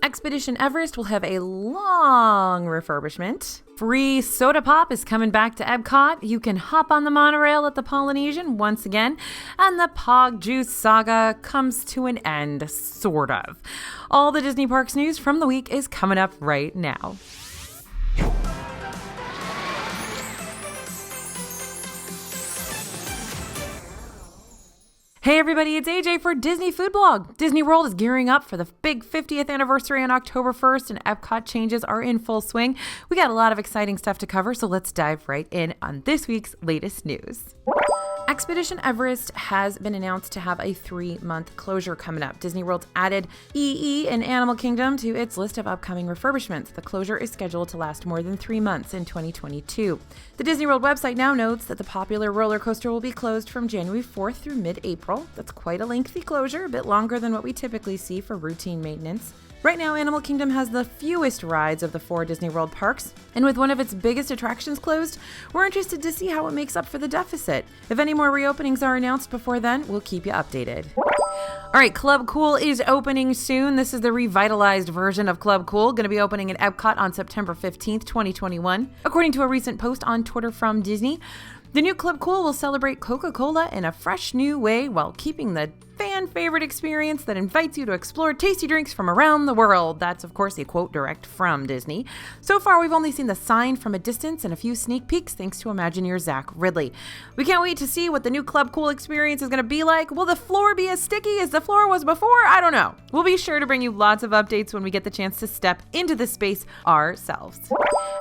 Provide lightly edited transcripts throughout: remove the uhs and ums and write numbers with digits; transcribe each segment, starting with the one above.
Expedition Everest will have a long refurbishment. Free soda pop is coming back to EPCOT. You can hop on the monorail at the Polynesian once again. And the POG Juice saga comes to an end, sort of. All the Disney Parks news from the week is coming up right now. Hey everybody, it's AJ for Disney Food Blog. Disney World is gearing up for the big 50th anniversary on October 1st, and EPCOT changes are in full swing. We got a lot of exciting stuff to cover, so let's dive right in on this week's latest news. Expedition Everest has been announced to have a 3-month closure coming up. Disney World's added EE and Animal Kingdom to its list of upcoming refurbishments. The closure is scheduled to last more than 3 months in 2022. The Disney World website now notes that the popular roller coaster will be closed from January 4th through mid-April. That's quite a lengthy closure, a bit longer than what we typically see for routine maintenance. Right now, Animal Kingdom has the fewest rides of the 4 Disney World parks, and with one of its biggest attractions closed, we're interested to see how it makes up for the deficit. If any more reopenings are announced before then, we'll keep you updated. All right, Club Cool is opening soon. This is the revitalized version of Club Cool, going to be opening at EPCOT on September 15th, 2021. According to a recent post on Twitter from Disney, the new Club Cool will celebrate Coca-Cola in a fresh new way while keeping the fan favorite experience that invites you to explore tasty drinks from around the world. That's, of course, a quote direct from Disney. So far, we've only seen the sign from a distance and a few sneak peeks thanks to Imagineer Zach Ridley. We can't wait to see what the new Club Cool experience is going to be like. Will the floor be as sticky as the floor was before? I don't know. We'll be sure to bring you lots of updates when we get the chance to step into the space ourselves.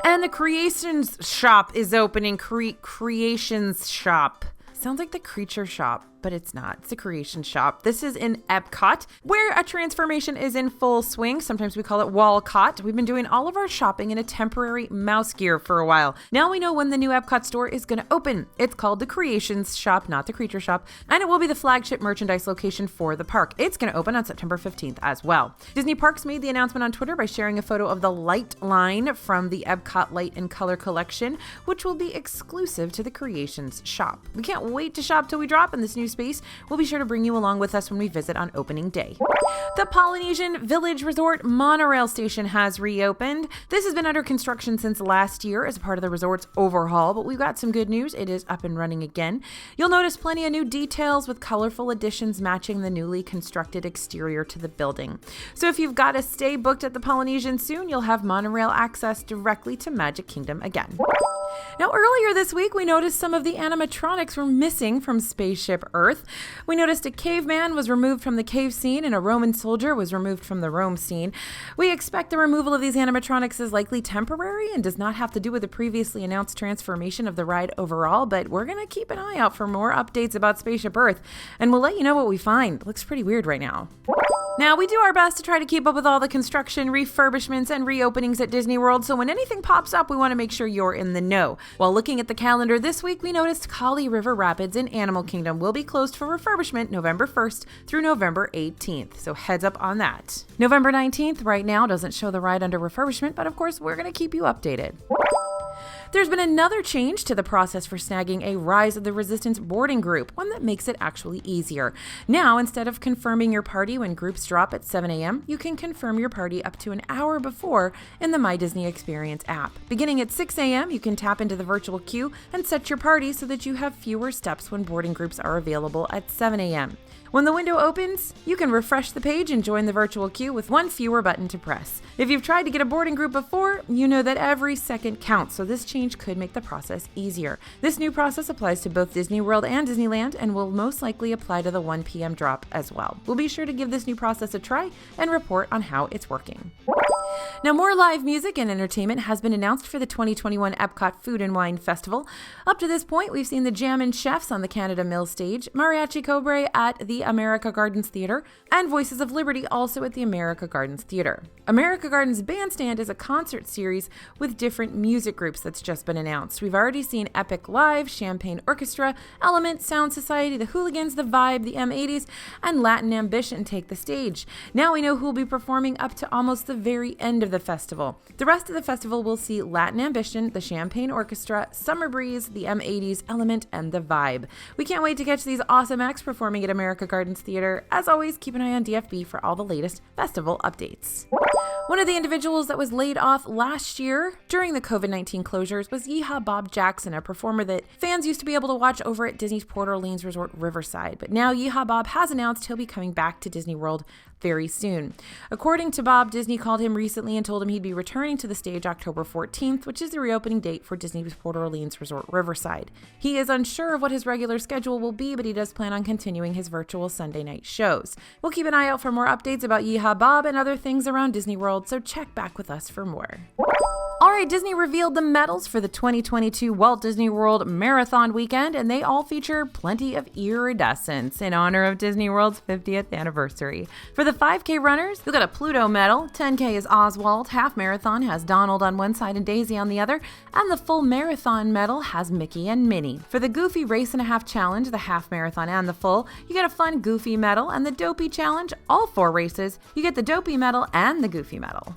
And the Creations Shop is opening. Creations Shop. Sounds like the Creature Shop, but it's not. It's the Creation Shop. This is in EPCOT, where a transformation is in full swing. Sometimes we call it Walcott. We've been doing all of our shopping in a temporary mouse gear for a while. Now we know when the new EPCOT store is going to open. It's called the Creations Shop, not the Creature Shop, and it will be the flagship merchandise location for the park. It's going to open on September 15th as well. Disney Parks made the announcement on Twitter by sharing a photo of the light line from the EPCOT Light and Color collection, which will be exclusive to the Creations Shop. We can't wait to shop till we drop in this new space. We'll be sure to bring you along with us when we visit on opening day. The Polynesian Village Resort Monorail station has reopened. This has been under construction since last year as a part of the resort's overhaul, but we've got some good news. It is up and running again. You'll notice plenty of new details with colorful additions matching the newly constructed exterior to the building. So if you've got a stay booked at the Polynesian soon, you'll have monorail access directly to Magic Kingdom again. Now, earlier this week, we noticed some of the animatronics were missing from Spaceship Earth. We noticed a caveman was removed from the cave scene and a Roman soldier was removed from the Rome scene. We expect the removal of these animatronics is likely temporary and does not have to do with the previously announced transformation of the ride overall, but we're going to keep an eye out for more updates about Spaceship Earth, and we'll let you know what we find. It looks pretty weird right now. Now, we do our best to try to keep up with all the construction, refurbishments, and reopenings at Disney World, so when anything pops up, we want to make sure you're in the know. While looking at the calendar this week, we noticed Kali River Rapids in Animal Kingdom will be closed for refurbishment November 1st through November 18th, so heads up on that. November 19th right now doesn't show the ride under refurbishment, but of course, we're going to keep you updated. There's been another change to the process for snagging a Rise of the Resistance boarding group, one that makes it actually easier. Now, instead of confirming your party when groups drop at 7 a.m., you can confirm your party up to an hour before in the My Disney Experience app. Beginning at 6 a.m., you can tap into the virtual queue and set your party so that you have fewer steps when boarding groups are available at 7 a.m. When the window opens, you can refresh the page and join the virtual queue with one fewer button to press. If you've tried to get a boarding group before, you know that every second counts, so this change could make the process easier. This new process applies to both Disney World and Disneyland and will most likely apply to the 1 p.m. drop as well. We'll be sure to give this new process a try and report on how it's working. Now, more live music and entertainment has been announced for the 2021 EPCOT Food and Wine Festival. Up to this point, we've seen the Jammin' Chefs on the Canada Mill stage, Mariachi Cobre at the America Gardens Theater, and Voices of Liberty also at the America Gardens Theater. America Gardens Bandstand is a concert series with different music groups that's just been announced. We've already seen Epic Live, Champagne Orchestra, Element, Sound Society, The Hooligans, The Vibe, the M80s, and Latin Ambition take the stage. Now we know who will be performing up to almost the very end of the festival. The rest of the festival will see Latin Ambition, the Champagne Orchestra, Summer Breeze, the M80s, Element, and The Vibe. We can't wait to catch these awesome acts performing at America Gardens Theater. As always, keep an eye on DFB for all the latest festival updates. One of the individuals that was laid off last year during the COVID-19 closures was Yehaa Bob Jackson, a performer that fans used to be able to watch over at Disney's Port Orleans Resort Riverside. But now Yehaa Bob has announced he'll be coming back to Disney World very soon. According to Bob, Disney called him recently and told him he'd be returning to the stage October 14th, which is the reopening date for Disney's Port Orleans Resort Riverside. He is unsure of what his regular schedule will be, but he does plan on continuing his virtual Sunday night shows. We'll keep an eye out for more updates about Yehaa Bob and other things around Disney World, so check back with us for more. Alright, Disney revealed the medals for the 2022 Walt Disney World Marathon Weekend, and they all feature plenty of iridescence in honor of Disney World's 50th anniversary. For the 5K runners, you'll get a Pluto medal, 10K is Oswald, half marathon has Donald on one side and Daisy on the other, and the full marathon medal has Mickey and Minnie. For the Goofy Race and a Half Challenge, the half marathon and the full, you get a fun Goofy medal, and the Dopey Challenge, all 4 races, you get the Dopey medal and the Goofy medal.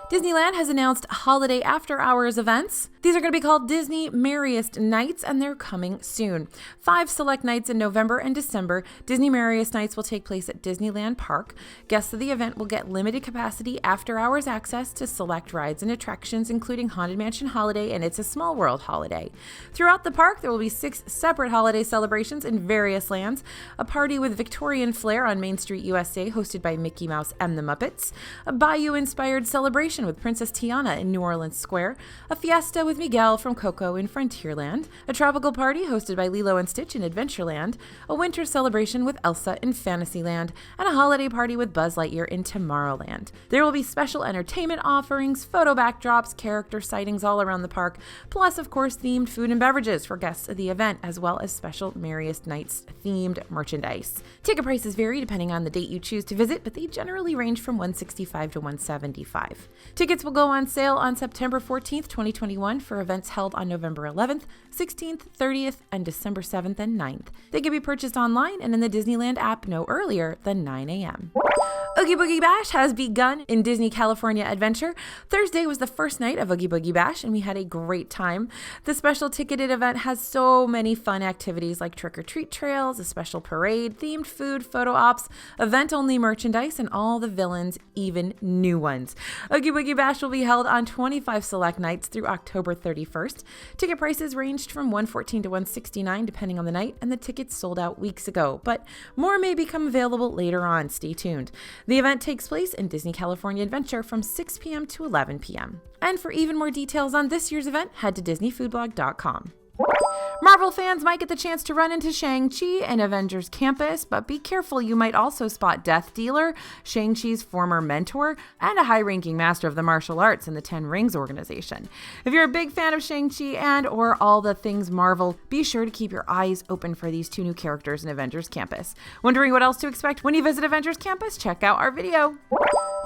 Disneyland has announced holiday after-hours events. These are going to be called Disney Merriest Nights, and they're coming soon. 5 select nights in November and December, Disney Merriest Nights will take place at Disneyland Park. Guests of the event will get limited capacity after-hours access to select rides and attractions, including Haunted Mansion Holiday and It's a Small World Holiday. Throughout the park, there will be 6 separate holiday celebrations in various lands. A party with Victorian flair on Main Street, USA, hosted by Mickey Mouse and the Muppets. A Bayou-inspired celebration with Princess Tiana in New Orleans Square, a fiesta with Miguel from Coco in Frontierland, a tropical party hosted by Lilo and Stitch in Adventureland, a winter celebration with Elsa in Fantasyland, and a holiday party with Buzz Lightyear in Tomorrowland. There will be special entertainment offerings, photo backdrops, character sightings all around the park, plus of course themed food and beverages for guests of the event, as well as special Merriest Nights themed merchandise. Ticket prices vary depending on the date you choose to visit, but they generally range from $165 to $175. Tickets will go on sale on September 14th, 2021 for events held on November 11th, 16th, 30th, and December 7th and 9th. They can be purchased online and in the Disneyland app no earlier than 9 a.m. Oogie Boogie Bash has begun in Disney California Adventure. Thursday was the first night of Oogie Boogie Bash, and we had a great time. The special ticketed event has so many fun activities like trick-or-treat trails, a special parade, themed food, photo ops, event-only merchandise, and all the villains, even new ones. Oogie Boogie Bash will be held on 25 select nights through October 31st. Ticket prices ranged from $114 to $169 depending on the night, and the tickets sold out weeks ago, but more may become available later on. Stay tuned. The event takes place in Disney California Adventure from 6 p.m. to 11 p.m. And for even more details on this year's event, head to DisneyFoodblog.com. Marvel fans might get the chance to run into Shang-Chi in Avengers Campus, but be careful, you might also spot Death Dealer, Shang-Chi's former mentor, and a high-ranking master of the martial arts in the Ten Rings organization. If you're a big fan of Shang-Chi and or all the things Marvel, be sure to keep your eyes open for these 2 new characters in Avengers Campus. Wondering what else to expect when you visit Avengers Campus? Check out our video.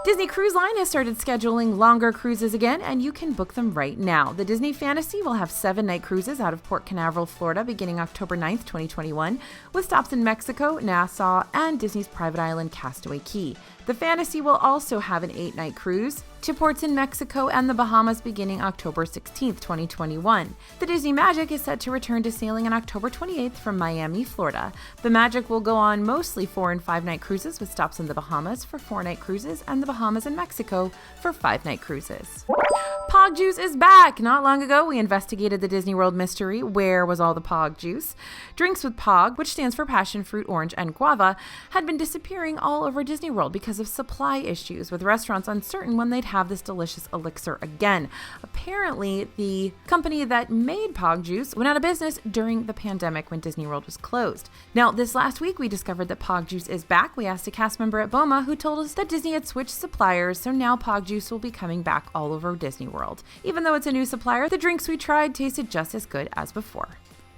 Disney Cruise Line has started scheduling longer cruises again, and you can book them right now. The Disney Fantasy will have 7-night cruises out of Port Canaveral, Florida, beginning October 9th, 2021, with stops in Mexico, Nassau, and Disney's private island Castaway Cay. The Fantasy will also have an 8-night cruise to ports in Mexico and the Bahamas beginning October 16th, 2021. The Disney Magic is set to return to sailing on October 28th from Miami, Florida. The Magic will go on mostly 4- and 5-night cruises with stops in the Bahamas for 4-night cruises and the Bahamas and Mexico for 5-night cruises. POG Juice is back! Not long ago, we investigated the Disney World mystery, where was all the POG Juice? Drinks with POG, which stands for passion fruit, orange, and guava, had been disappearing all over Disney World because of supply issues, with restaurants uncertain when they'd have this delicious elixir again. Apparently, the company that made POG Juice went out of business during the pandemic when Disney World was closed. Now, this last week, we discovered that POG Juice is back. We asked a cast member at BOMA who told us that Disney had switched suppliers, so now POG Juice will be coming back all over Disney World. Even though it's a new supplier, the drinks we tried tasted just as good as before.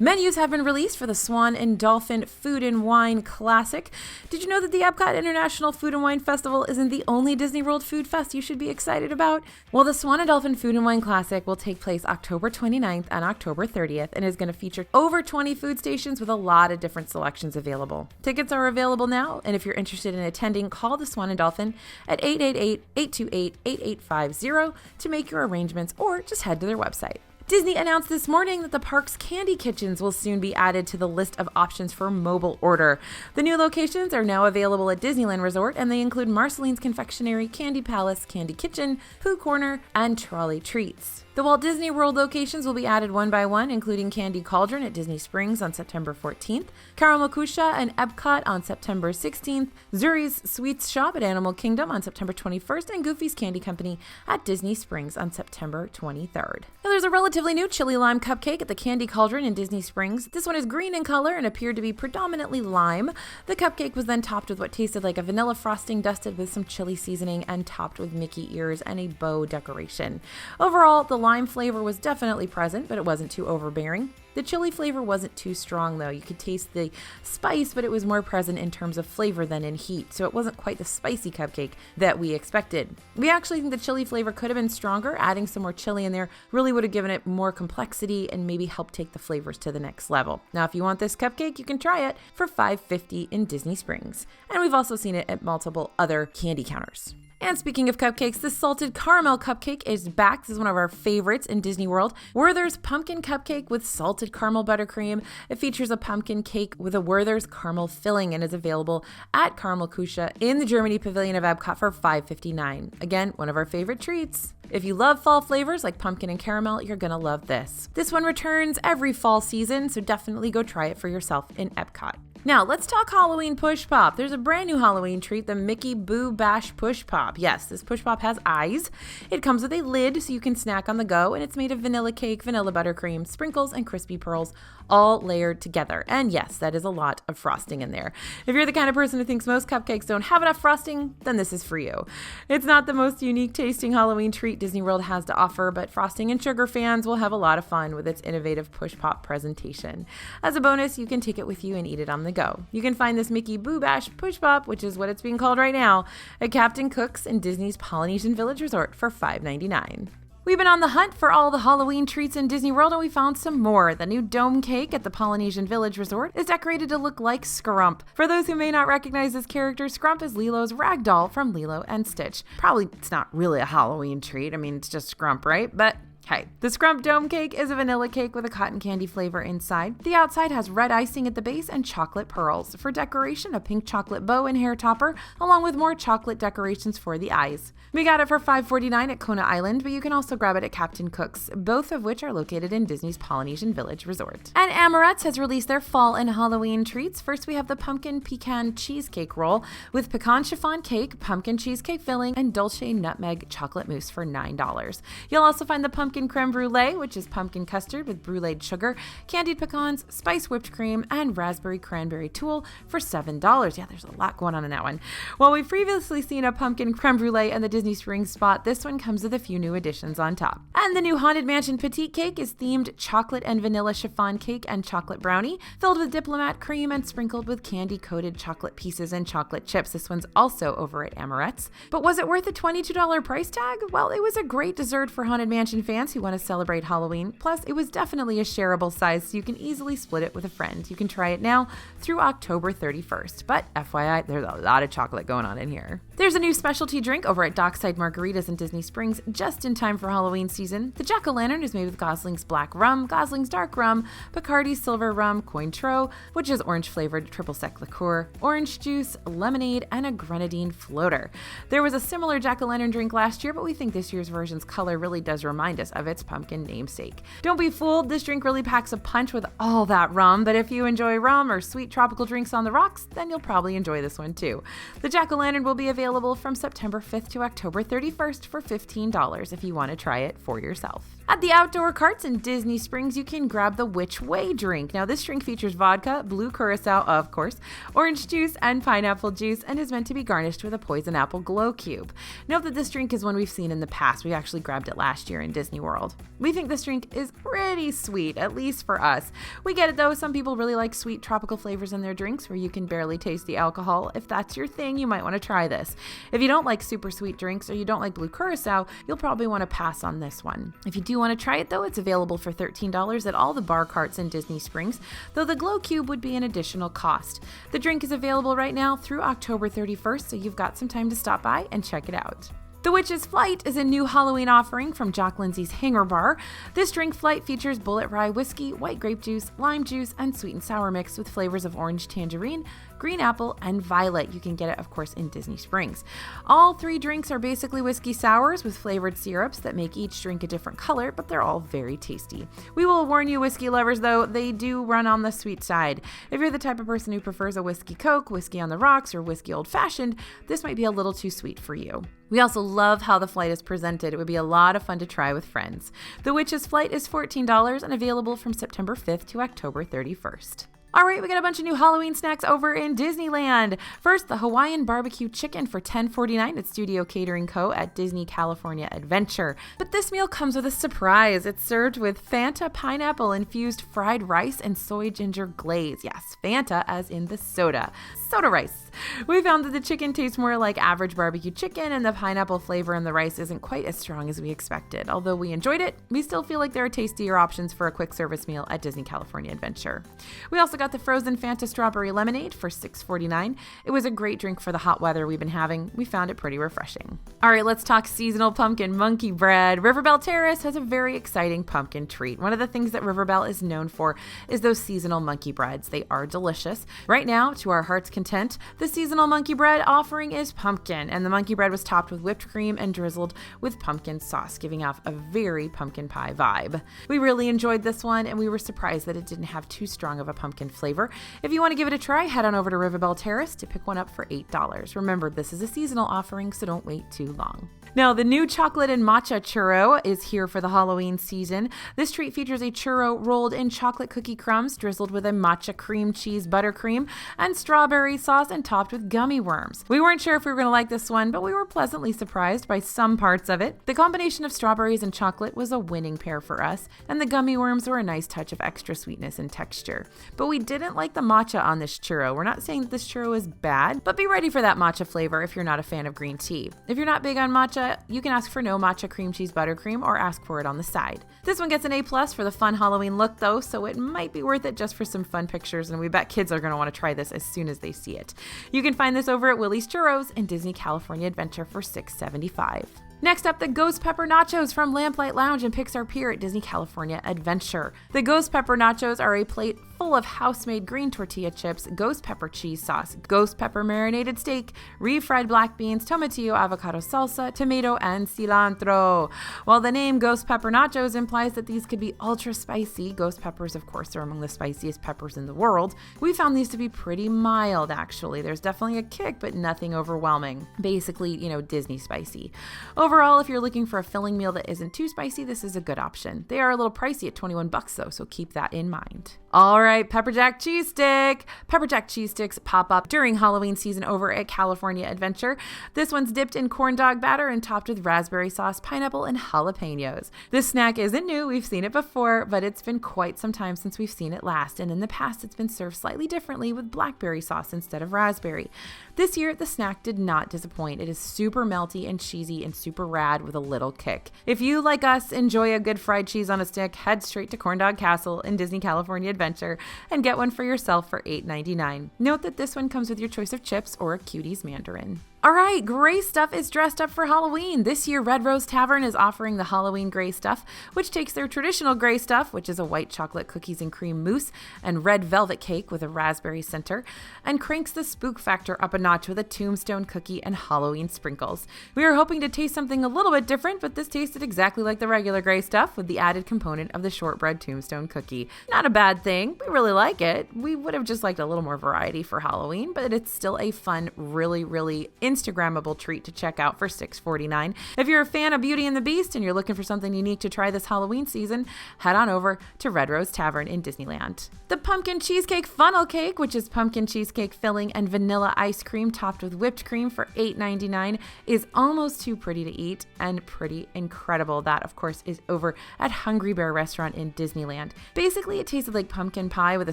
Menus have been released for the Swan and Dolphin Food and Wine Classic. Did you know that the Epcot International Food and Wine Festival isn't the only Disney World food fest you should be excited about? Well, the Swan and Dolphin Food and Wine Classic will take place October 29th and October 30th and is going to feature over 20 food stations with a lot of different selections available. Tickets are available now, and if you're interested in attending, call the Swan and Dolphin at 888-828-8850 to make your arrangements, or just head to their website. Disney announced this morning that the park's candy kitchens will soon be added to the list of options for mobile order. The new locations are now available at Disneyland Resort, and they include Marceline's Confectionery, Candy Palace, Candy Kitchen, Pooh Corner, and Trolley Treats. The Walt Disney World locations will be added one by one, including Candy Cauldron at Disney Springs on September 14th, Karamokusha and Epcot on September 16th, Zuri's Sweets Shop at Animal Kingdom on September 21st, and Goofy's Candy Company at Disney Springs on September 23rd. Now, there's a relatively new chili lime cupcake at the Candy Cauldron in Disney Springs. This one is green in color and appeared to be predominantly lime. The cupcake was then topped with what tasted like a vanilla frosting dusted with some chili seasoning and topped with Mickey ears and a bow decoration. Overall, the lime flavor was definitely present, but it wasn't too overbearing. The chili flavor wasn't too strong though. You could taste the spice, but it was more present in terms of flavor than in heat, so it wasn't quite the spicy cupcake that we expected. We actually think the chili flavor could have been stronger. Adding some more chili in there really would have given it more complexity and maybe helped take the flavors to the next level. Now, if you want this cupcake, you can try it for $5.50 in Disney Springs. And we've also seen it at multiple other candy counters. And speaking of cupcakes, the salted caramel cupcake is back. This is one of our favorites in Disney World. Werther's pumpkin cupcake with salted caramel buttercream. It features a pumpkin cake with a Werther's caramel filling and is available at Karamokusha in the Germany Pavilion of Epcot for $5.59. Again, one of our favorite treats. If you love fall flavors like pumpkin and caramel, you're gonna love this. This one returns every fall season, so definitely go try it for yourself in Epcot. Now, let's talk Halloween Push Pop. There's a brand new Halloween treat, the Mickey Boo Bash Push Pop. Yes, this Push Pop has eyes. It comes with a lid so you can snack on the go, and it's made of vanilla cake, vanilla buttercream, sprinkles, and crispy pearls, all layered together. And yes, that is a lot of frosting in there. If you're the kind of person who thinks most cupcakes don't have enough frosting, then this is for you. It's not the most unique tasting Halloween treat Disney World has to offer, but frosting and sugar fans will have a lot of fun with its innovative Push Pop presentation. As a bonus, you can take it with you and eat it on the go. You can find this Mickey Boo Bash Push Pop, which is what it's being called right now, at Captain Cook's in Disney's Polynesian Village Resort for $5.99. We've been on the hunt for all the Halloween treats in Disney World, and we found some more. The new dome cake at the Polynesian Village Resort is decorated to look like Scrump. For those who may not recognize this character, Scrump is Lilo's rag doll from Lilo and Stitch. Probably it's not really a Halloween treat. I mean, it's just Scrump, right? But hey, the Scrump Dome Cake is a vanilla cake with a cotton candy flavor inside. The outside has red icing at the base and chocolate pearls. For decoration, a pink chocolate bow and hair topper, along with more chocolate decorations for the eyes. We got it for $5.49 at Kona Island, but you can also grab it at Captain Cook's, both of which are located in Disney's Polynesian Village Resort. And Amaret's has released their fall and Halloween treats. First, we have the Pumpkin Pecan Cheesecake Roll with pecan chiffon cake, pumpkin cheesecake filling, and Dolce Nutmeg chocolate mousse for $9. You'll also find the Pumpkin Creme Brulee, which is pumpkin custard with bruleed sugar, candied pecans, spiced whipped cream, and raspberry cranberry tulle for $7. Yeah, there's a lot going on in that one. While we've previously seen a pumpkin creme brulee and the Disney Springs spot, this one comes with a few new additions on top. And the new Haunted Mansion Petit cake is themed chocolate and vanilla chiffon cake and chocolate brownie, filled with diplomat cream and sprinkled with candy-coated chocolate pieces and chocolate chips. This one's also over at Amaret's. But was it worth the $22 price tag? Well, it was a great dessert for Haunted Mansion fans who want to celebrate Halloween. Plus, it was definitely a shareable size, so you can easily split it with a friend. You can try it now through October 31st. But FYI, there's a lot of chocolate going on in here. There's a new specialty drink over at Dockside Margaritas in Disney Springs just in time for Halloween season. The Jack-o'-lantern is made with Gosling's Black Rum, Gosling's Dark Rum, Bacardi's Silver Rum, Cointreau, which is orange-flavored triple sec liqueur, orange juice, lemonade, and a grenadine floater. There was a similar Jack-o'-lantern drink last year, but we think this year's version's color really does remind us of its pumpkin namesake. Don't be fooled, this drink really packs a punch with all that rum, but if you enjoy rum or sweet tropical drinks on the rocks, then you'll probably enjoy this one too. The Jack-o'-lantern will be available available from September 5th to October 31st for $15 if you want to try it for yourself. At the outdoor carts in Disney Springs, you can grab the Which Way drink. Now, this drink features vodka, blue curacao, of course, orange juice, and pineapple juice, and is meant to be garnished with a poison apple glow cube. Note that this drink is one we've seen in the past. We actually grabbed it last year in Disney World. We think this drink is pretty sweet, at least for us. We get it though, some people really like sweet tropical flavors in their drinks where you can barely taste the alcohol. If that's your thing, you might want to try this. If you don't like super sweet drinks or you don't like blue curacao, you'll probably want to pass on this one. If you do want to try it though, it's available for $13 at all the bar carts in Disney Springs, though the glow cube would be an additional cost. The drink is available right now through October 31st, so you've got some time to stop by and check it out. The Witch's Flight is a new Halloween offering from Jock Lindsay's Hanger Bar. This drink flight features bullet rye whiskey, white grape juice, lime juice, and sweet and sour mix with flavors of orange tangerine, green apple, and violet. You can get it, of course, in Disney Springs. All three drinks are basically whiskey sours with flavored syrups that make each drink a different color, but they're all very tasty. We will warn you, whiskey lovers, though, they do run on the sweet side. If you're the type of person who prefers a whiskey Coke, whiskey on the rocks, or whiskey old-fashioned, this might be a little too sweet for you. We also love how the flight is presented. It would be a lot of fun to try with friends. The Witch's Flight is $14 and available from September 5th to October 31st. All right, we got a bunch of new Halloween snacks over in Disneyland. First, the Hawaiian barbecue chicken for $10.49 at Studio Catering Co. at Disney California Adventure. But this meal comes with a surprise. It's served with Fanta pineapple-infused fried rice and soy ginger glaze. Yes, Fanta as in the soda. Soda rice. We found that the chicken tastes more like average barbecue chicken, and the pineapple flavor in the rice isn't quite as strong as we expected. Although we enjoyed it, we still feel like there are tastier options for a quick service meal at Disney California Adventure. We also got the frozen Fanta strawberry lemonade for $6.49. It was a great drink for the hot weather we've been having. We found it pretty refreshing. All right, let's talk seasonal pumpkin monkey bread. Riverbell Terrace has a very exciting pumpkin treat. One of the things that Riverbell is known for is those seasonal monkey breads. They are delicious. Right now, to our heart's content, the seasonal monkey bread offering is pumpkin, and the monkey bread was topped with whipped cream and drizzled with pumpkin sauce, giving off a very pumpkin pie vibe. We really enjoyed this one, and we were surprised that it didn't have too strong of a pumpkin flavor. If you want to give it a try, head on over to Riverbell Terrace to pick one up for $8. Remember, this is a seasonal offering, so don't wait too long. Now, the new chocolate and matcha churro is here for the Halloween season. This treat features a churro rolled in chocolate cookie crumbs, drizzled with a matcha cream cheese buttercream, and strawberry sauce, and topped with gummy worms. We weren't sure if we were going to like this one, but we were pleasantly surprised by some parts of it. The combination of strawberries and chocolate was a winning pair for us, and the gummy worms were a nice touch of extra sweetness and texture. But we didn't like the matcha on this churro. We're not saying that this churro is bad, but be ready for that matcha flavor if you're not a fan of green tea. If you're not big on matcha, you can ask for no matcha cream cheese buttercream or ask for it on the side. This one gets an A+ for the fun Halloween look though, so it might be worth it just for some fun pictures, and we bet kids are going to want to try this as soon as they see it. You can find this over at Willie's Churros in Disney California Adventure for $6.75. Next up, the Ghost Pepper Nachos from Lamplight Lounge and Pixar Pier at Disney California Adventure. The Ghost Pepper Nachos are a plate full of house-made green tortilla chips, ghost pepper cheese sauce, ghost pepper marinated steak, refried black beans, tomatillo avocado salsa, tomato, and cilantro. While the name Ghost Pepper Nachos implies that these could be ultra spicy, ghost peppers, of course, are among the spiciest peppers in the world, we found these to be pretty mild, actually. There's definitely a kick, but nothing overwhelming. Basically, Disney spicy. Overall, if you're looking for a filling meal that isn't too spicy, this is a good option. They are a little pricey at $21 though, so keep that in mind. All right, Pepper Jack Cheese Stick. Pepper Jack Cheese Sticks pop up during Halloween season over at California Adventure. This one's dipped in corn dog batter and topped with raspberry sauce, pineapple, and jalapenos. This snack isn't new. We've seen it before, but it's been quite some time since we've seen it last, and in the past it's been served slightly differently with blackberry sauce instead of raspberry. This year, the snack did not disappoint. It is super melty and cheesy and super rad with a little kick. If you, like us, enjoy a good fried cheese on a stick, head straight to Corn Dog Castle in Disney California Adventure and get one for yourself for $8.99. Note that this one comes with your choice of chips or a Cuties Mandarin. All right, Gray Stuff is dressed up for Halloween. This year, Red Rose Tavern is offering the Halloween Gray Stuff, which takes their traditional Gray Stuff, which is a white chocolate cookies and cream mousse and red velvet cake with a raspberry center, and cranks the spook factor up a notch with a tombstone cookie and Halloween sprinkles. We were hoping to taste something a little bit different, but this tasted exactly like the regular Gray Stuff with the added component of the shortbread tombstone cookie. Not a bad thing. We really like it. We would have just liked a little more variety for Halloween, but it's still a fun, really Instagrammable treat to check out for $6.49. If you're a fan of Beauty and the Beast and you're looking for something unique to try this Halloween season, head on over to Red Rose Tavern in Disneyland. The pumpkin cheesecake funnel cake, which is pumpkin cheesecake filling and vanilla ice cream topped with whipped cream for $8.99, is almost too pretty to eat and pretty incredible. That, of course, is over at Hungry Bear Restaurant in Disneyland. Basically, it tasted like pumpkin pie with a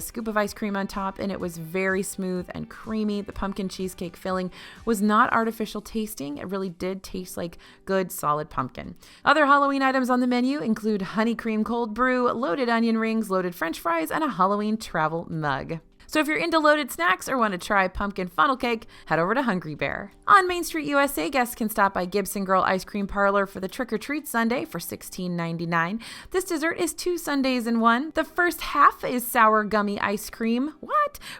scoop of ice cream on top, and it was very smooth and creamy. The pumpkin cheesecake filling was not artificial tasting. It really did taste like good, solid pumpkin. Other Halloween items on the menu include honey cream cold brew, loaded onion rings, loaded French fries, and a Halloween travel mug. So if you're into loaded snacks or want to try pumpkin funnel cake, head over to Hungry Bear. On Main Street USA, guests can stop by Gibson Girl Ice Cream Parlor for the Trick or Treat Sundae for $16.99. This dessert is 2 sundaes in one. The first half is sour gummy ice cream,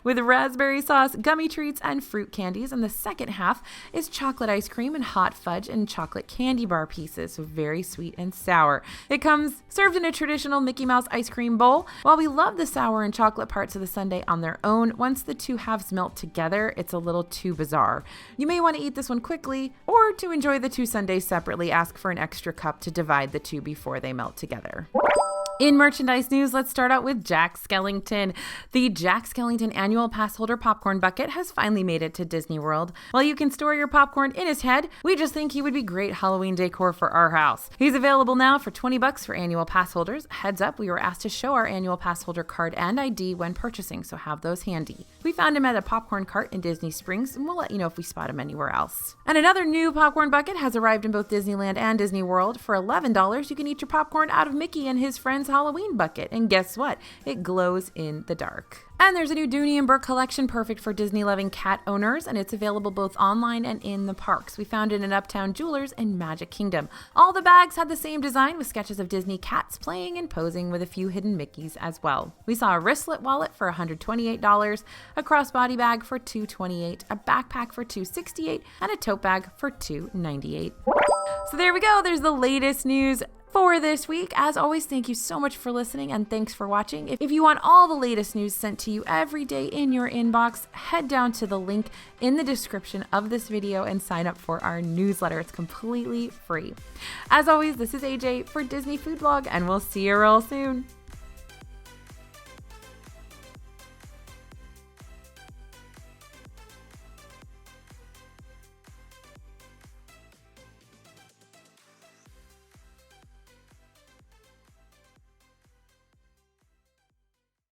with raspberry sauce, gummy treats, and fruit candies. And the second half is chocolate ice cream and hot fudge and chocolate candy bar pieces, so very sweet and sour. It comes served in a traditional Mickey Mouse ice cream bowl. While we love the sour and chocolate parts of the sundae on their own, once the two halves melt together, it's a little too bizarre. You may want to eat this one quickly, or to enjoy the 2 sundaes separately, ask for an extra cup to divide the two before they melt together. In merchandise news, let's start out with Jack Skellington. The Jack Skellington annual pass holder popcorn bucket has finally made it to Disney World. While you can store your popcorn in his head, we just think he would be great Halloween decor for our house. He's available now for $20 for annual pass holders. Heads up, we were asked to show our annual pass holder card and ID when purchasing, so have those handy. We found him at a popcorn cart in Disney Springs, and we'll let you know if we spot him anywhere else. And another new popcorn bucket has arrived in both Disneyland and Disney World. For $11, you can eat your popcorn out of Mickey and his friends' Halloween bucket, and guess what? It glows in the dark. And there's a new Dooney and Bourke collection perfect for Disney-loving cat owners, and it's available both online and in the parks. We found it in Uptown Jewelers in Magic Kingdom. All the bags had the same design with sketches of Disney cats playing and posing with a few hidden Mickeys as well. We saw a wristlet wallet for $128, a crossbody bag for $228, a backpack for $268, and a tote bag for $298. So there we go. There's the latest news for this week. As always, thank you so much for listening and thanks for watching. If you want all the latest news sent to you every day in your inbox, head down to the link in the description of this video and sign up for our newsletter. It's completely free. As always, this is AJ for Disney Food Blog, and we'll see you real soon.